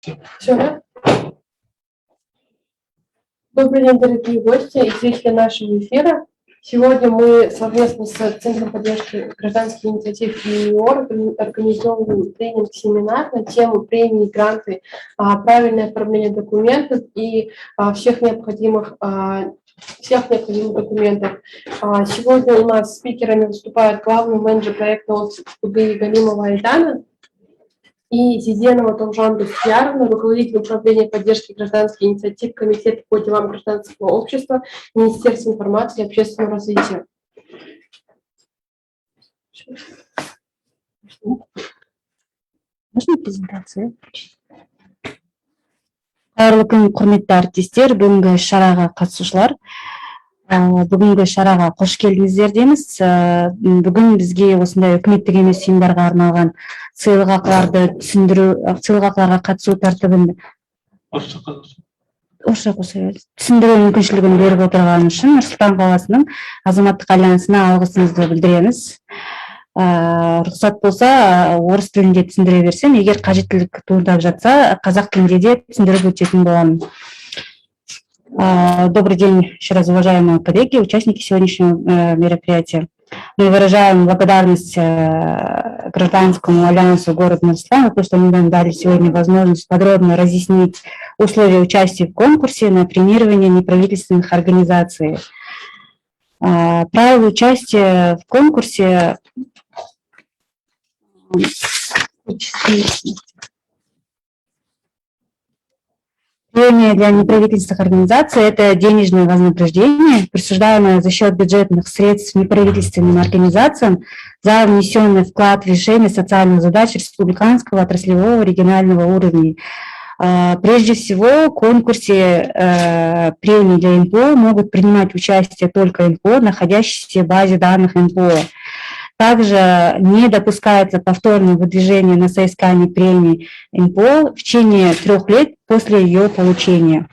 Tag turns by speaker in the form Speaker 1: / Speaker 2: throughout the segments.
Speaker 1: Все, да? Добрый день, дорогие гости и зрители нашего эфира. Сегодня мы совместно с Центром поддержки гражданских инициатив и ЮОР организовываем тренинг-семинар на тему премии, гранты, правильное оформление документов и всех необходимых документов. Сегодня у нас спикерами выступают главный менеджер проекта от Галимова Айдана и Зизенова Томжан Бахтияровна, руководитель управления поддержки гражданских инициатив Комитета по делам гражданского общества, Министерства информации и общественного развития.
Speaker 2: Можно презентацию? Қайырлы күн, құрметті әріптестер, бүгінгі шараға қатысушылар. Бүгінгі шараға қош келдіңіздер дейміз. Бүгін бізге осындай үкіметтік емес ұйымдарға арналған сыйлықақыларды түсіндіру, сыйлықақыларға қатысу тәртібін түсіндіру мүмкіншілігін беріп отырған үшін Нұр Сұлтан қаласының азаматтық альянсына алғысымызды білдіреміз. Рұқсат болса, орыс тілінде түсіндіре берсем, егер қажеттілік туындап жатса, қазақ тілінде де түсіндіріп өтетін боламын. Добрый день, еще раз, уважаемые коллеги, участники сегодняшнего мероприятия. Мы выражаем благодарность гражданскому альянсу города Нур Султан за то, что они нам дали сегодня возможность подробно разъяснить условия участия в конкурсе на премирование неправительственных организаций. Правила участия в конкурсе премия для неправительственных организаций – это денежное вознаграждение, присуждаемое за счет бюджетных средств неправительственным организациям за внесенный вклад в решение социальных задач республиканского, отраслевого, регионального уровня. Прежде всего, в конкурсе премии для НПО могут принимать участие только НПО, находящиеся в базе данных НПО. Также не допускается повторное выдвижение на соискание премии НПО в течение 3 лет после ее получения.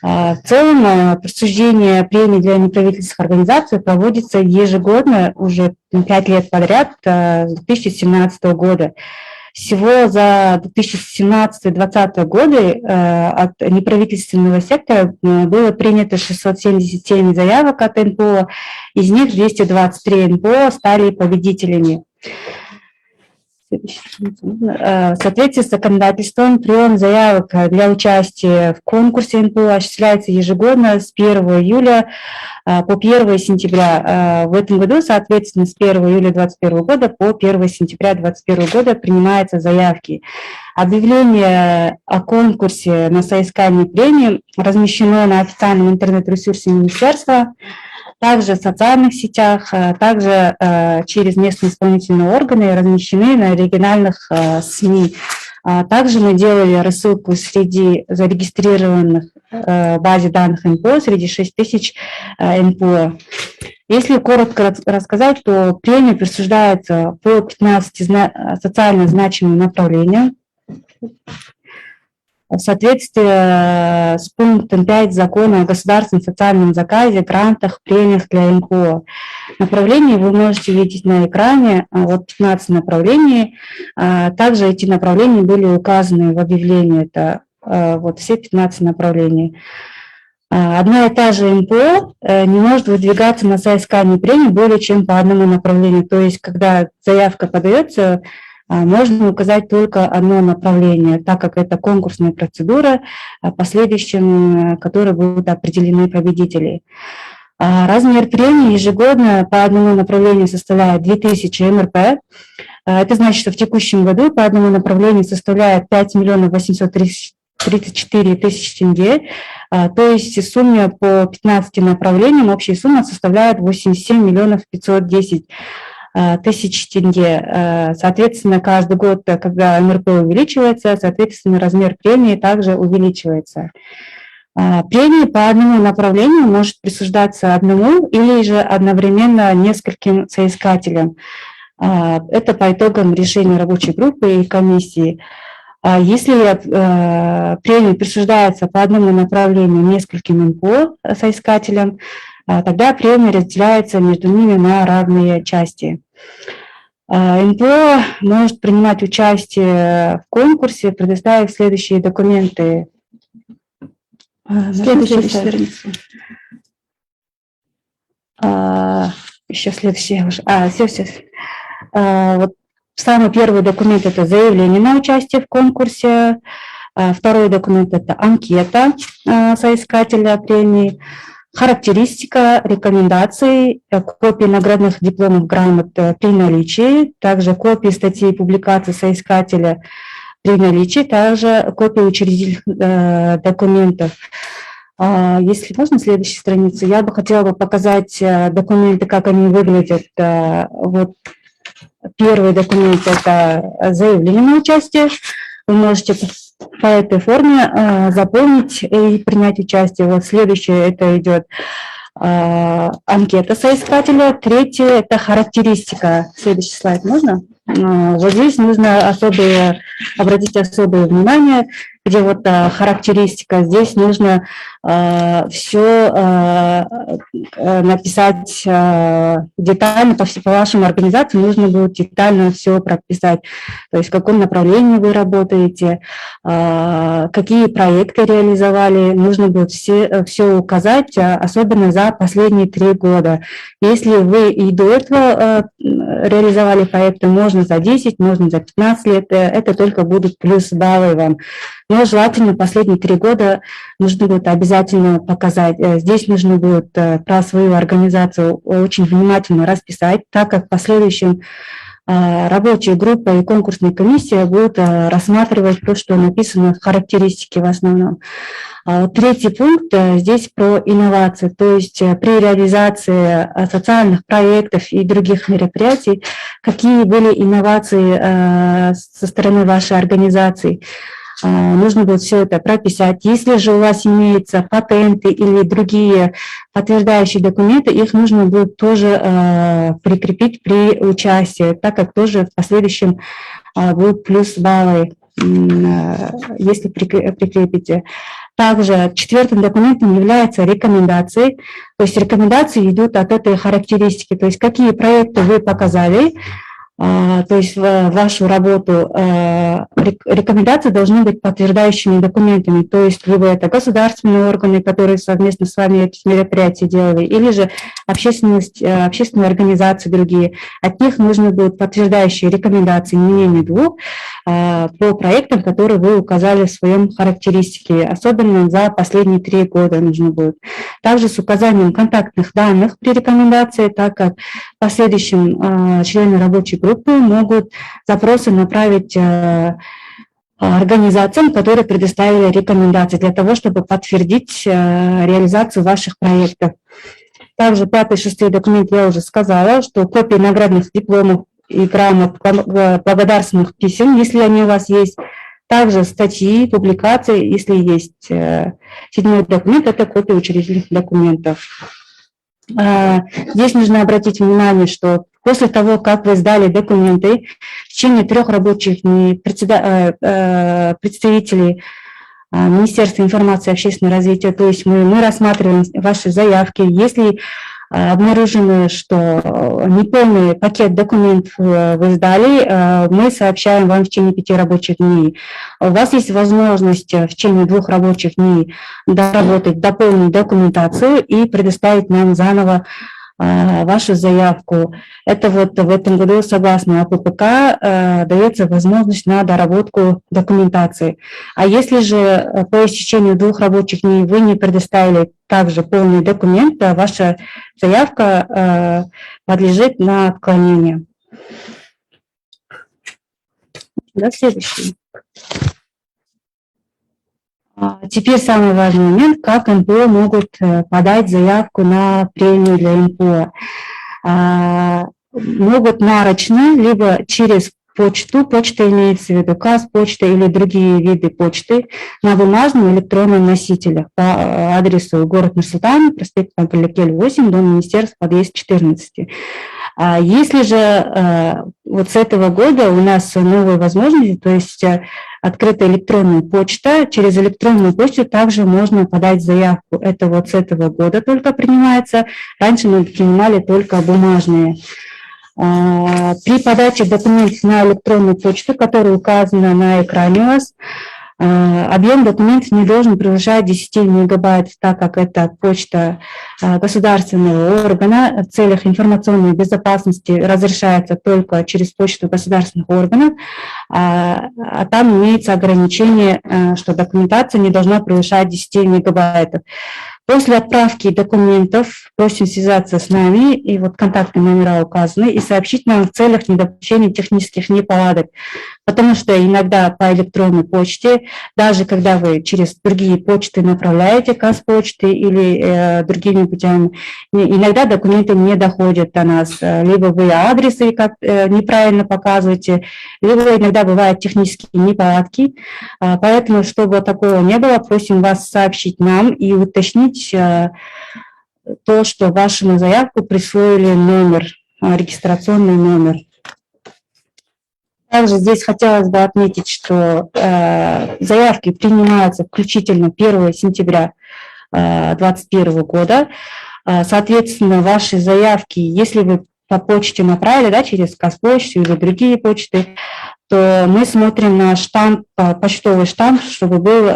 Speaker 2: В целом, присуждение премии для неправительственных организаций проводится ежегодно уже 5 лет подряд с 2017 года. Всего за 2017-2020 годы от неправительственного сектора было принято 677 заявок от НПО, из них 223 НПО стали победителями. В соответствии с законодательством прием заявок для участия в конкурсе НПО осуществляется ежегодно с 1 июля по 1 сентября. В этом году, соответственно, с 1 июля 2021 года по 1 сентября 2021 года принимаются заявки. Объявление о конкурсе на соискание премии размещено на официальном интернет-ресурсе Министерства, также в социальных сетях, также через местные исполнительные органы размещены на региональных СМИ. Также мы делали рассылку среди зарегистрированных в базе данных НПО, среди 6000 НПО. Если коротко рассказать, то премия присуждается по 15 социально значимым направлениям. В соответствии с пунктом 5 закона о государственном социальном заказе, грантах, премиях для НПО. Направления вы можете видеть на экране, вот 15 направлений. Также эти направления были указаны в объявлении, это вот все 15 направлений. Одна и та же НПО не может выдвигаться на соискание премии более чем по одному направлению. То есть, когда заявка подается, можно указать только одно направление, так как это конкурсная процедура, в последующем которой будут определены победители. Размер премии ежегодно по одному направлению составляет 2000 МРП. Это значит, что в текущем году по одному направлению составляет 5 834 000 тенге. То есть в сумме по 15 направлениям общая сумма составляет 87 510 000 тенге. Соответственно, каждый год, когда МРП увеличивается, соответственно, размер премии также увеличивается. Премия по одному направлению может присуждаться одному или же одновременно нескольким соискателям. Это по итогам решения рабочей группы и комиссии. Если премия присуждается по одному направлению нескольким НПО соискателям, тогда премия разделяется между ними на равные части. НПО может принимать участие в конкурсе, предоставив следующие документы. Следующая страница. Еще следующая уже. Все. Вот самый первый документ – это заявление на участие в конкурсе. Второй документ – это анкета соискателя премии. Характеристика, рекомендации, копии наградных дипломов, грамот при наличии, также копии статей и публикаций соискателя при наличии, также копии учредительных документов. Если можно, следующая страница, я бы хотела показать документы, как они выглядят. Вот первый документ – это заявление на участие. Вы можете по этой форме заполнить и принять участие. Вот следующее это идет анкета соискателя. Третье – это характеристика. Следующий слайд можно? Вот здесь нужно обратить особое внимание, где вот характеристика. Здесь нужно все написать детально по вашим организациям, нужно будет детально все прописать. То есть в каком направлении вы работаете, какие проекты реализовали, нужно будет все указать, особенно за последние 3 года. Если вы и до этого реализовали проекты, можно за 10, можно за 15 лет, это только будут плюс баллы вам. Но желательно последние 3 года нужно будет обязательно показать. Здесь нужно будет про свою организацию очень внимательно расписать, так как в последующем рабочая группа и конкурсная комиссия будут рассматривать то, что написано в характеристике в основном. Третий пункт здесь про инновации, то есть при реализации социальных проектов и других мероприятий, какие были инновации со стороны вашей организации. Нужно будет все это прописать. Если же у вас имеются патенты или другие подтверждающие документы, их нужно будет тоже прикрепить при участии, так как тоже в последующем будут плюс баллы, если прикрепите. Также 4-м документом является рекомендации. То есть рекомендации идут от этой характеристики, то есть какие проекты вы показали, то есть вашу работу, рекомендации должны быть подтверждающими документами, то есть либо это государственные органы, которые совместно с вами эти мероприятия делали, или же общественные организации другие. От них нужно будет подтверждающие рекомендации не менее 2 по проектам, которые вы указали в своем характеристике, особенно за последние 3 года нужно будет. Также с указанием контактных данных при рекомендации, так как в последующем члены рабочей группы могут запросы направить организациям, которые предоставили рекомендации для того, чтобы подтвердить реализацию ваших проектов. Также 5-й, 6-й документ я уже сказала, что копии наградных дипломов и грамот, благодарственных писем, если они у вас есть, также статьи, публикации, если есть. 7-й документ – это копия учредительных документов. Здесь нужно обратить внимание, что после того, как вы сдали документы, в течение 3 рабочих дней представители Министерства информации и общественного развития, то есть мы рассматриваем ваши заявки. Если обнаружено, что неполный пакет документов вы сдали, мы сообщаем вам в течение 5 рабочих дней. У вас есть возможность в течение 2 рабочих дней доработать, дополнить документацию и предоставить нам заново вашу заявку. Это вот в этом году, согласно АППК, дается возможность на доработку документации. А если же по истечению 2 рабочих дней вы не предоставили также полный документ, ваша заявка подлежит на отклонение. Следующий. Теперь самый важный момент, как НПО могут подать заявку на премию для НПО. Могут нарочно, либо через почту, почта имеется в виду КАС-почта или другие виды почты, на бумажном электронном носителе по адресу город Нур-Султан, проспект Пампаликель, 8, дом министерства, подъезд 14. Если же вот с этого года у нас новые возможности, то есть открытая электронная почта, через электронную почту также можно подать заявку. Это вот с этого года только принимается. Раньше мы принимали только бумажные. При подаче документов на электронную почту, которая указана на экране у вас, объем документов не должен превышать 10 мегабайт, так как это почта государственного органа. В целях информационной безопасности разрешается только через почту государственных органов, а там имеется ограничение, что документация не должна превышать 10 мегабайтов. После отправки документов просим связаться с нами, и вот контактные номера указаны, и сообщить нам в целях недопущения технических неполадок. Потому что иногда по электронной почте, даже когда вы через другие почты направляете, Казпочты или другими путями, иногда документы не доходят до нас. Либо вы адресы как неправильно показываете, либо иногда бывают технические неполадки. Поэтому, чтобы такого не было, просим вас сообщить нам и уточнить то, что вашему заявку присвоили номер, регистрационный номер. Также здесь хотелось бы отметить, что заявки принимаются включительно 1 сентября 2021 года. Соответственно, ваши заявки, если вы по почте направили, да, через Казпочту или другие почты, то мы смотрим на штамп, почтовый штамп, чтобы был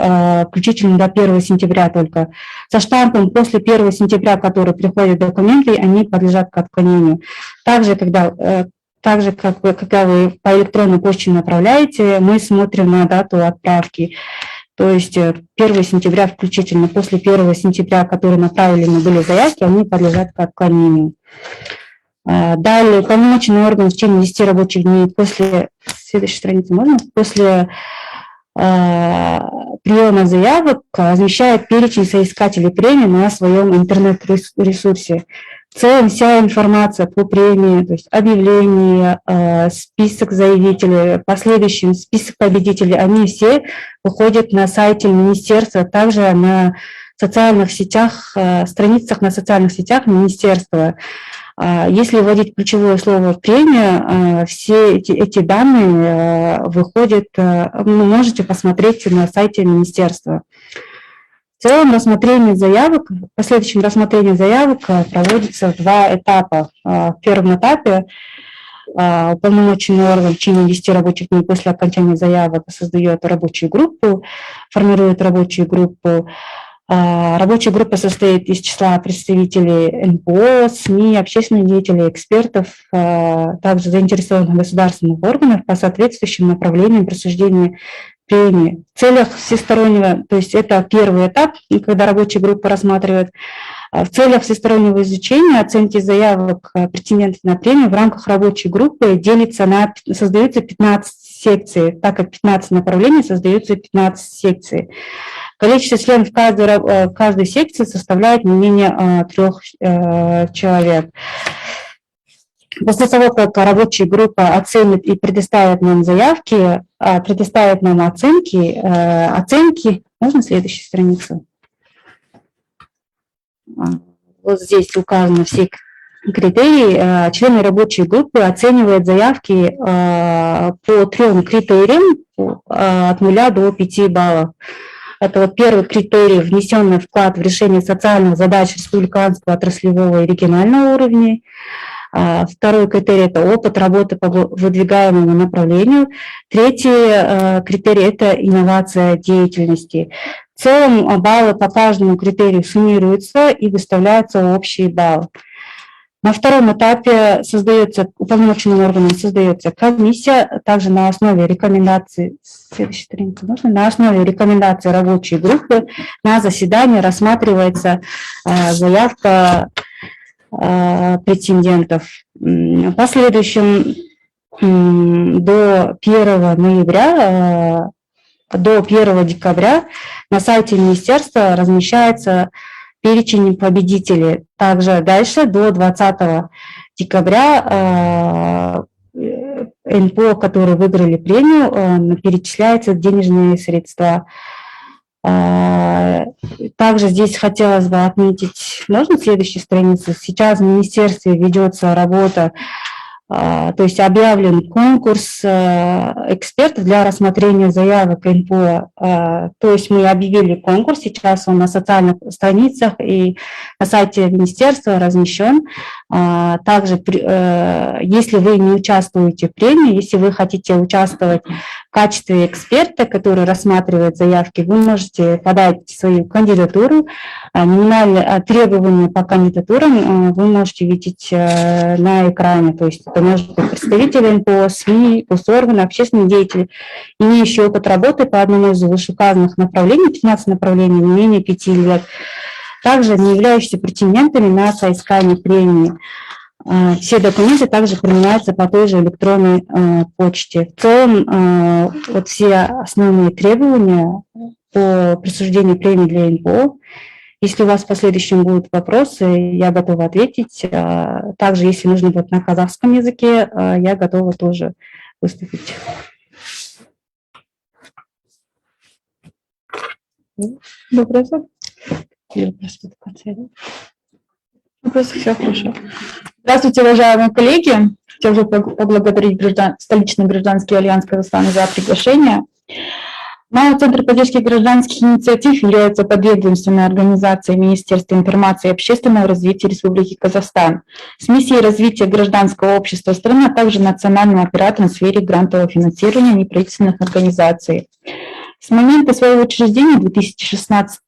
Speaker 2: включительно до 1 сентября только. Со штампом после 1 сентября, который приходят документы, они подлежат к отклонению. Также, когда вы по электронной почте направляете, мы смотрим на дату отправки. То есть 1 сентября включительно, после 1 сентября, которые направлены были заявки, они подлежат к отклонению. Далее, уполномоченный орган в течение 10 рабочих дней после, следующей страницы можно, после приема заявок размещает перечень соискателей премии на своем интернет-ресурсе. В целом вся информация по премии, то есть объявление, список заявителей, последующий список победителей, они все выходят на сайте министерства, также на социальных сетях, страницах на социальных сетях министерства. Если вводить ключевое слово «премия», все эти данные выходят, вы можете посмотреть на сайте министерства. В целом рассмотрение заявок, в последующем рассмотрении заявок проводится в 2 этапа. В первом этапе уполномоченный орган в течение 10 рабочих дней после окончания заявок создает рабочую группу, формирует рабочую группу. Рабочая группа состоит из числа представителей НПО, СМИ, общественных деятелей, экспертов, также заинтересованных государственных органов по соответствующим направлениям присуждения премии. В целях всестороннего, то есть это первый этап, когда рабочая группа рассматривает, в целях всестороннего изучения оценки заявок претендентов на премию в рамках рабочей группы создаются 15 секций, так как 15 направлений, создаются 15 секций. Количество членов каждой секции составляет не менее 3 человек. После того, как рабочая группа оценит и предоставит нам заявки, предоставит нам оценки, можно следующую страницу? Вот здесь указаны все критерии. Члены рабочей группы оценивают заявки по 3 критериям от 0 до 5 баллов. Это вот первый критерий – внесенный вклад в решение социальных задач республиканского, отраслевого и регионального уровней. Второй критерий – это опыт работы по выдвигаемому направлению. Третий критерий – это инновация деятельности. В целом баллы по каждому критерию суммируются и выставляются общий балл. На втором этапе уполномоченным органом создается комиссия, также на основе рекомендаций, следующая страница, можно? На основе рекомендаций рабочей группы на заседании рассматривается заявка претендентов. В последующем до 1 ноября, до 1 декабря на сайте министерства размещается перечень победителей. Также дальше до 20 декабря НПО, которые выиграли премию, перечисляются денежные средства. Также здесь хотелось бы отметить, можно следующую страницу? Сейчас в министерстве ведется работа То есть объявлен конкурс экспертов для рассмотрения заявок НПО. То есть мы объявили конкурс, сейчас он на социальных страницах и на сайте министерства размещен. Также, если вы не участвуете в премии, если вы хотите участвовать в качестве эксперта, который рассматривает заявки, вы можете подать свою кандидатуру. Минимальные требования по кандидатурам вы можете видеть на экране. То есть это может быть представители НПО, СМИ, госорганы, общественные деятели, имеющие опыт работы по одному из вышеуказанных направлений, 15 направлений, не менее 5 лет. Также не являющиеся претендентами на соискание премии. Все документы также принимаются по той же электронной почте. В целом, вот все основные требования по присуждению премии для НПО. Если у вас в последующем будут вопросы, я готова ответить. Также, если нужно будет на казахском языке, я готова тоже выступить.
Speaker 3: Вопросы? Вопросы, все хорошо. Здравствуйте, уважаемые коллеги. Хотел бы поблагодарить столичный гражданский альянс Казахстана за приглашение. МАО «Центр поддержки гражданских инициатив» является подведомственной организацией Министерства информации и общественного развития Республики Казахстан с миссией развития гражданского общества страны, а также национальным оператором в сфере грантового финансирования неправительственных организаций. С момента своего учреждения в 2016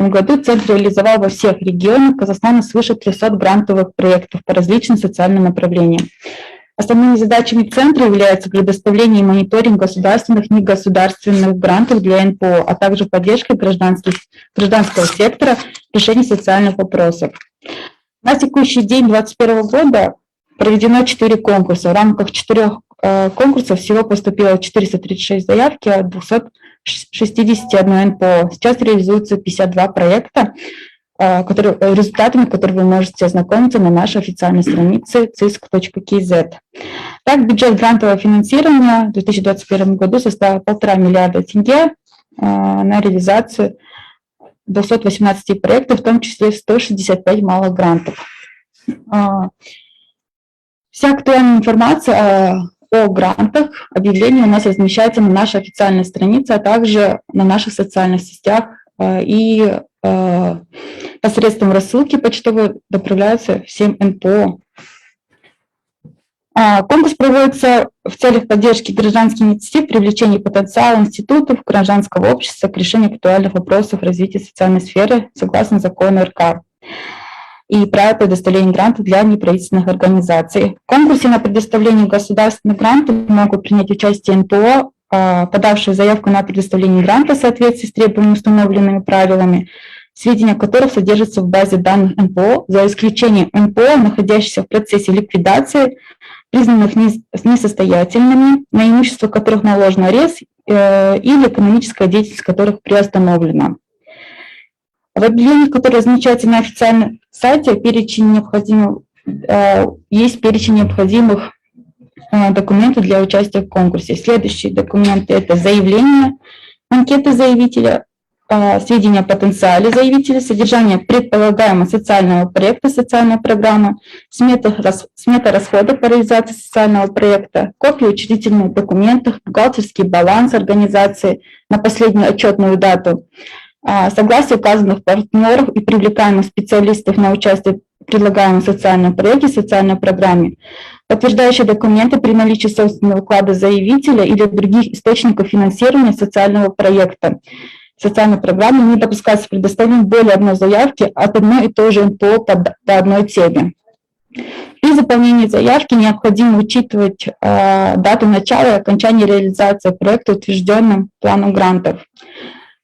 Speaker 3: году Центр реализовал во всех регионах Казахстана свыше 300 грантовых проектов по различным социальным направлениям. Основными задачами Центра являются предоставление и мониторинг государственных и негосударственных грантов для НПО, а также поддержка гражданского сектора в решении социальных вопросов. На текущий день 2021 года проведено 4 конкурса. В рамках 4 конкурсов всего поступило 436 заявки от 261 НПО. Сейчас реализуются 52 проекта, результатами которых вы можете ознакомиться на нашей официальной странице cisc.kz. Так, бюджет грантового финансирования в 2021 году составил 1,5 миллиарда тенге на реализацию 218 проектов, в том числе 165 малых грантов. Вся актуальная информация о грантах, объявления у нас размещается на нашей официальной странице, а также на наших социальных сетях и посредством рассылки почтовой доправляются всем НПО. Конкурс проводится в целях поддержки гражданских инициатив, привлечения потенциала институтов, гражданского общества к решению актуальных вопросов развития социальной сферы согласно закону РК и правил предоставления грантов для неправительственных организаций. В конкурсе на предоставление государственных грантов могут принять участие НПО, подавшие заявку на предоставление гранта в соответствии с требованиями, установленными правилами, сведения которых содержатся в базе данных НПО, за исключением НПО, находящихся в процессе ликвидации, признанных несостоятельными, на имущество которых наложен арест или экономическая деятельность которых приостановлена. В объявлениях, которые размещаются на официальном сайте, есть перечень необходимых документов для участия в конкурсе. Следующие документы – это заявление, анкета заявителя, сведения о потенциале заявителя, содержание предполагаемого социального проекта, социальной программы, смета расходов по реализации социального проекта, копии учредительных документов, бухгалтерский баланс организации на последнюю отчетную дату, согласие указанных партнеров и привлекаемых специалистов на участие в предлагаемом социальном проекте, социальной программе, подтверждающие документы при наличии собственного вклада заявителя или других источников финансирования социального проекта. Социальной программе не допускается предоставление более одной заявки от одной и той же НПО по одной теме. При заполнении заявки необходимо учитывать дату начала и окончания реализации проекта утвержденным планом грантов.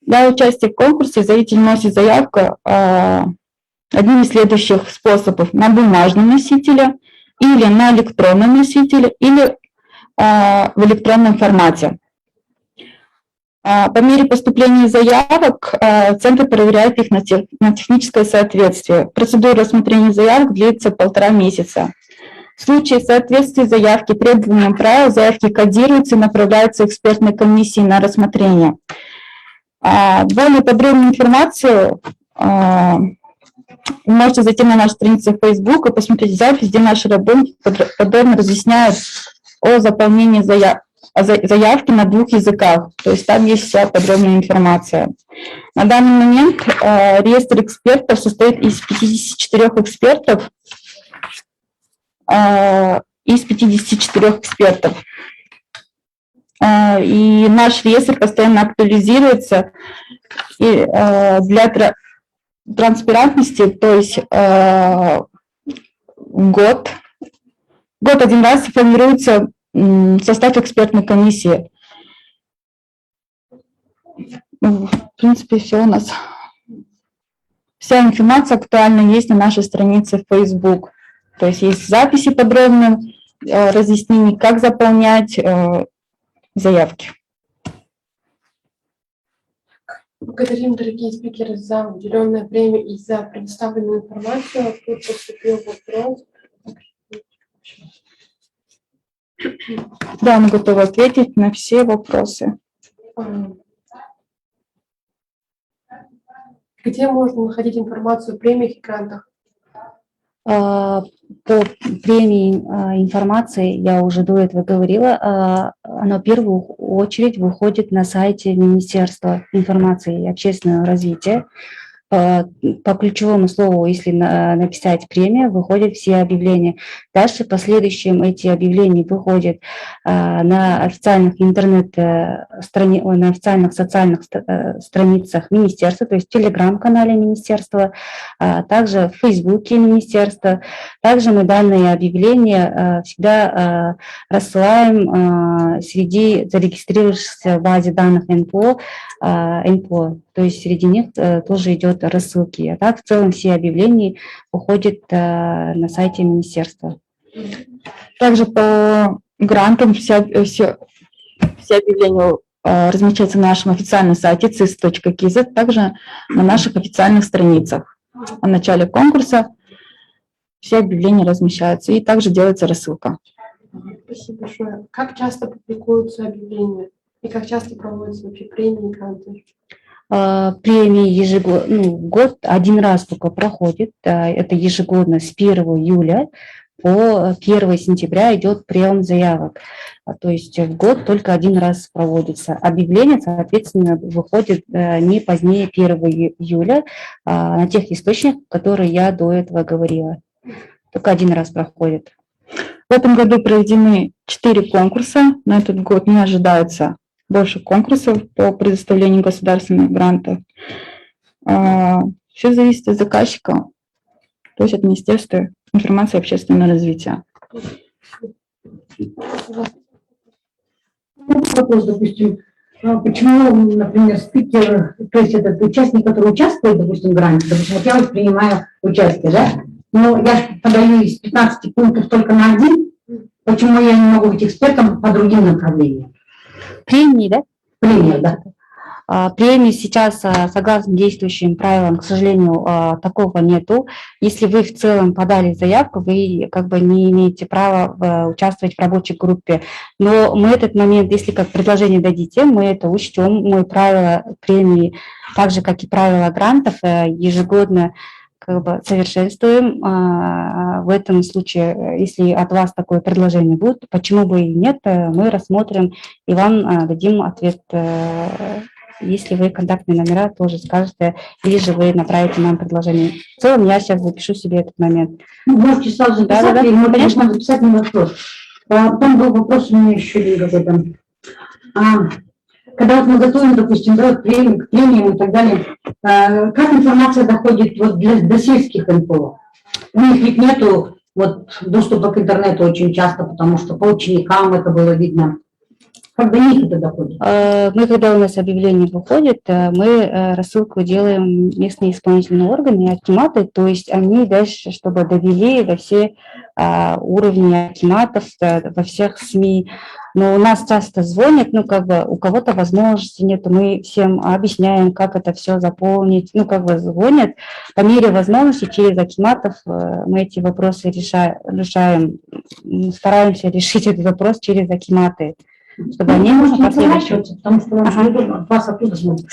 Speaker 3: Для участия в конкурсе заявитель вносит заявку одним из следующих способов: на бумажном носителе, или на электронном носителе, или в электронном формате. По мере поступления заявок Центр проверяет их на техническое соответствие. Процедура рассмотрения заявок длится 1,5 месяца. В случае соответствия заявки требованиям правил, заявки кодируются и направляются экспертной комиссии на рассмотрение. Более подробную информацию Вы можете зайти на нашу страницу в Facebook и посмотреть запись, где наши работники подробно разъясняют о заполнении заявки на 2 языках. То есть там есть вся подробная информация. На данный момент реестр экспертов состоит из 54 экспертов. И наш реестр постоянно актуализируется. И для транспарентности, то есть год один раз формируется состав экспертной комиссии. В принципе, все у нас. Вся информация актуальна есть на нашей странице в Facebook. То есть есть записи подробные, разъяснений, как заполнять заявки.
Speaker 1: Благодарим, дорогие спикеры, за уделенное время и за предоставленную информацию. Тут поступил вопрос.
Speaker 3: Да, мы готовы ответить на все вопросы.
Speaker 1: Где можно находить информацию о премиях и грантах?
Speaker 2: По премии информации, я уже до этого говорила, она в первую очередь выходит на сайте Министерства информации и общественного развития. По ключевому слову, если написать премия, выходят все объявления. Дальше в последующем эти объявления выходят на официальных на официальных социальных страницах министерства, то есть в телеграм-канале министерства, также в фейсбуке министерства. Также мы данные объявления всегда рассылаем среди зарегистрировавшихся в базе данных НПО, то есть среди них тоже идет рассылки. А так в целом все объявления уходят на сайте министерства.
Speaker 3: Также по грантам все объявления размещаются на нашем официальном сайте cis.kz, также на наших официальных страницах. В начале конкурса все объявления размещаются, и также делается рассылка.
Speaker 1: Спасибо большое. Как часто публикуются объявления? И как часто проводятся вообще премии и гранты?
Speaker 2: Премии ежегодно, год один раз только проходит, это ежегодно с 1 июля по 1 сентября идет прием заявок. То есть в год только один раз проводится. Объявление, соответственно, выходит не позднее 1 июля на тех источниках, которые я до этого говорила. Только один раз проходит.
Speaker 3: В этом году проведены 4 конкурса. На этот год не ожидается больше конкурсов по предоставлению государственных грантов. Все зависит от заказчика, то есть от Министерства информации и общественного развития.
Speaker 4: Вопрос, допустим, почему, например, спикер, то есть этот участник, который участвует, допустим, в гранте, допустим, вот я вот принимаю участие, да, но я подаю из 15 пунктов только на 1, почему я не могу быть экспертом по другим направлениям?
Speaker 2: Премии, да?
Speaker 4: Премия, да.
Speaker 2: Премии сейчас, согласно действующим правилам, к сожалению, такого нету. Если вы в целом подали заявку, вы как бы не имеете права участвовать в рабочей группе. Но мы этот момент, если как предложение дадите, мы это учтем. Мы правила премии, так же, как и правила грантов, ежегодно как бы совершенствуем. В этом случае, если от вас такое предложение будет, почему бы и нет, мы рассмотрим и вам дадим ответ. Если вы контактные номера тоже скажете, или же вы направите нам предложение. В целом я сейчас запишу себе этот момент.
Speaker 4: Можете сразу записать,
Speaker 2: да,
Speaker 4: или мы, конечно, записать не вопрос. Потом был вопрос у меня еще какой-то. Когда вот мы готовим, допустим, да, к премиям и так далее, как информация доходит вот до сельских НПО? У них ведь нету вот доступа к интернету очень часто, потому что по ученикам это было видно. Как до них это доходит?
Speaker 2: Мы, когда у нас объявление выходит, мы рассылку делаем местные исполнительные органы, акиматы, то есть они дальше, чтобы довели до все уровни акиматов, во всех СМИ. Но у нас часто звонят, как бы у кого-то возможности нет, мы всем объясняем, как это все заполнить, как бы звонят. По мере возможности через акиматов мы эти вопросы решаем, стараемся решить этот вопрос через акиматы, чтобы они
Speaker 4: можно последовать, потому что вас оттуда смотрят.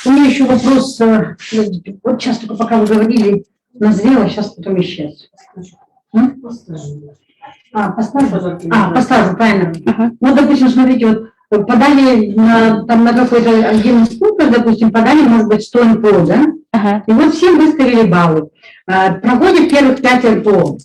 Speaker 4: У меня еще вопрос, вот сейчас только пока вы говорили, назрело, сейчас потом исчез. По стажу, правильно. Ну, допустим, смотрите, вот подали на какой-то один из пунктов, допустим, подали, может быть, 100 НПО, да? И вот всем выставили баллы. Проходит первых 5 НПО.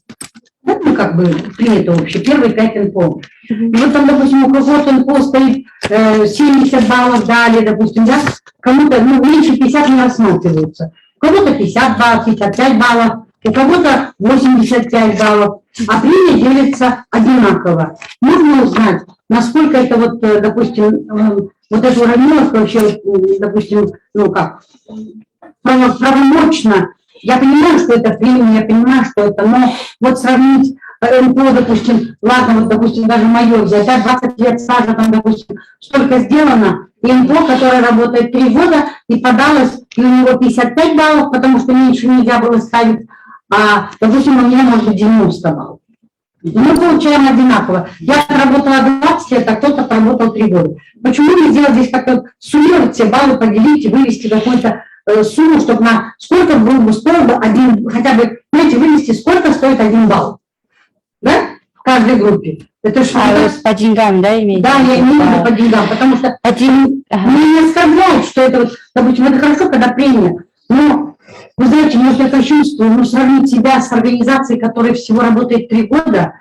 Speaker 4: Это, ну, как бы принято вообще, первые 5 НПО. И вот там, допустим, у кого-то НПО стоит 70 баллов дали, допустим, да? Кому-то, ну, меньше 50 не рассматриваются. У кого-то 50 баллов, 55 баллов, у кого-то 85 баллов, а премия делится одинаково. Можно узнать, насколько это вот, допустим, вот эта уравниловка вообще, допустим, ну как, правомочно. Я понимаю, что это премия, я понимаю, что это, но вот сравнить НПО, допустим, ладно, вот, допустим, даже мое взять, да, 20 лет стажа, там, допустим, столько сделано, и НПО, которое работает 3 года, и подалось, и у него 55 баллов, потому что меньше нельзя было ставить, а, допустим, у меня может быть 90 баллов. Мы получаем одинаково. Я отработала 20 лет, а кто-то отработал 3 года. Почему не сделать здесь как-то суммировать все баллы, поделить и вывести какую-то сумму, чтобы на сколько был бы стоил один, хотя бы, знаете, вывести, сколько стоит 1 балл, да, в каждой группе. Это что?
Speaker 2: По деньгам, да, имеете?
Speaker 4: Да, я имею в виду по деньгам, потому что меня не оскорбляют, что это вот, допустим, это хорошо, когда премия, но, вы знаете, может, я чувствую, ну, сравнить себя с организацией, которая всего работает 3 года,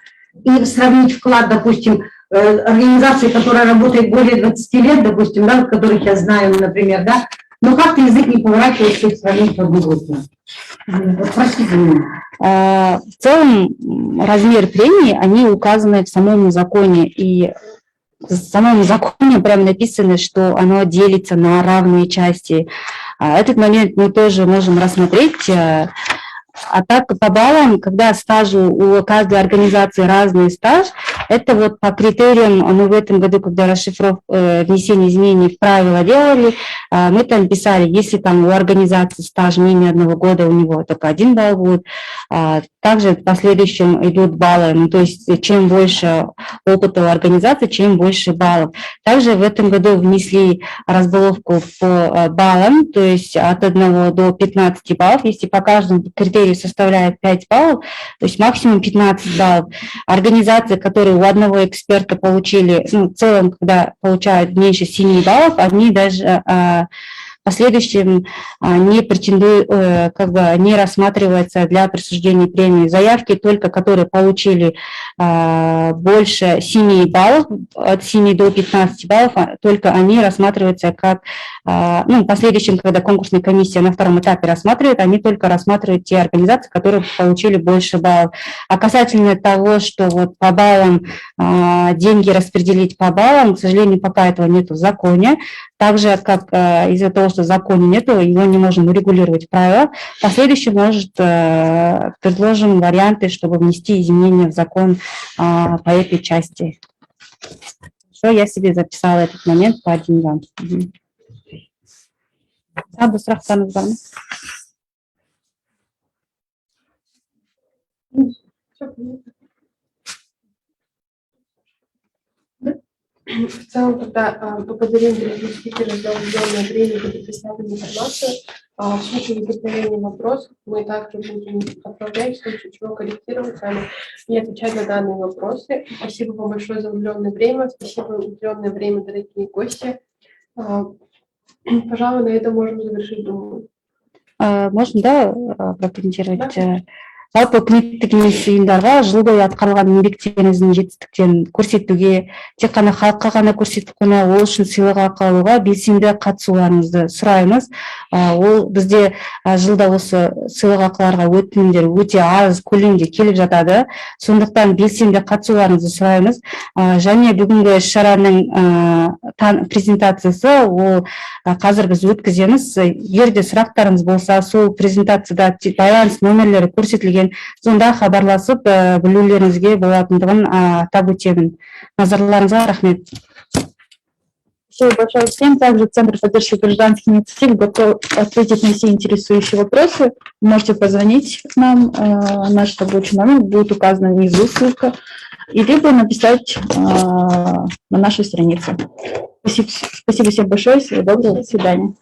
Speaker 4: и сравнить вклад, допустим, организации, которая работает более 20 лет, допустим, да, которых я знаю, например, да, но как-то язык не поворачивается их сравнить в одну группу. Вот, простите меня.
Speaker 2: В целом, размер премии, они указаны в самом законе, и в самом законе прямо написано, что оно делится на равные части. Этот момент мы тоже можем рассмотреть. А так, по баллам, когда стажу у каждой организации разный стаж, это вот по критериям, мы в этом году, когда внесение изменений в правила делали, мы там писали, если там у организации стаж менее 1 года, у него только 1 балл будет. Также в последующем идут баллы, ну, то есть чем больше опыта у организации, чем больше баллов. Также в этом году внесли разбаловку по баллам, то есть от 1 до 15 баллов, если по каждому критерию составляет 5 баллов, то есть максимум 15 баллов. Организации, которые у одного эксперта получили, ну, в целом, когда получают меньше 7 баллов, они даже в последующем не претендуют, как бы не рассматриваются для присуждения премии. Заявки только, которые получили больше 7 баллов, от 7 до 15 баллов, только они рассматриваются как, ну, в последующем, когда конкурсная комиссия на 2-м этапе рассматривает, они только рассматривают те организации, которые получили больше баллов. А касательно того, что вот по баллам деньги распределить по баллам, к сожалению, пока этого нет в законе. Также, как из-за того, что в законе нет, его не можем урегулировать в правилах, в последующем, может, предложим варианты, чтобы внести изменения в закон по этой части. Что я себе записала этот момент по деньгам.
Speaker 1: В целом, тогда благодарим дорогих спикеров за уделенное время, за предоставленную информацию. В случае возникновения вопросов мы также будем отправлять, в случае чего корректировать сами и отвечать на данные вопросы. Спасибо вам большое за уделенное время. Спасибо за уделенное время, дорогие гости. Пожалуй, на этом можем завершить, думаю.
Speaker 2: Можно, да, прокомментировать? Жалпы үкіметтік емес ұйымдарға жыл бойы атқарылған еңбектеріңіздің жетістіктерін көрсетуге, тек қана халыққа ғана көрсетіп қана ол үшін сыйлықақы алуға белсенді қатысуларыңызды сұраймыз. Ол бізде жылда осы сыйлықақыларға өтінімдер өте аз көлемде келіп жатады. Сондықтан белсенді қатысуларыңызды сұраймыз. Және бүгінгі іс-шараның презентациясы ол қазір біз өткіземіз. Егер де сұрақтарыңыз болса, сол презентацияда байланыс номерлері көрсетілген, сонда хабарласып білулеріңізге болатындығын атап өтемін. Назарларыңызға рахмет.
Speaker 3: Спасибо большое всем. Также Центр поддержки гражданских инициатив готов ответить на все интересующие вопросы. Вы можете позвонить к нам, наш рабочий номер будет указан внизу, ссылка, и либо написать на нашей странице. Спасибо всем большое, всего доброго, до свидания.